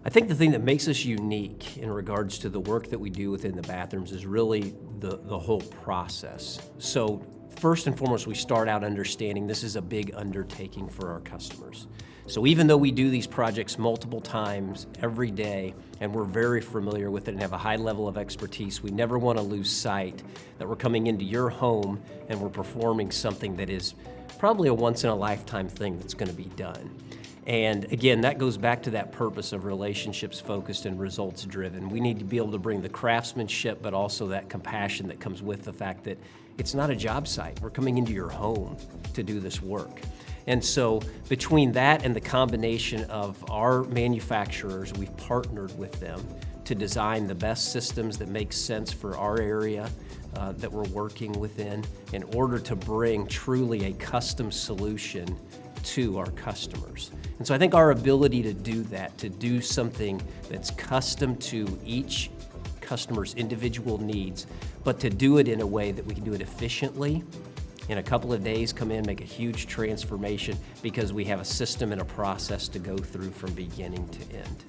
I think the thing that makes us unique in regards to the work that we do within the bathrooms is really the whole process. So first and foremost, we start out understanding this is a big undertaking for our customers. So even though we do these projects multiple times every day, and we're very familiar with it and have a high level of expertise, we never want to lose sight that we're coming into your home and we're performing something that is probably a once-in-a-lifetime thing that's going to be done. And again, that goes back to that purpose of relationships focused and results driven. We need to be able to bring the craftsmanship, but also that compassion that comes with the fact that it's not a job site. We're coming into your home to do this work. And so between that and the combination of our manufacturers, we've partnered with them to design the best systems that make sense for our area that we're working within in order to bring truly a custom solution to our customers. And so I think our ability to do that, to do something that's custom to each customer's individual needs, but to do it in a way that we can do it efficiently, in a couple of days come in, make a huge transformation because we have a system and a process to go through from beginning to end.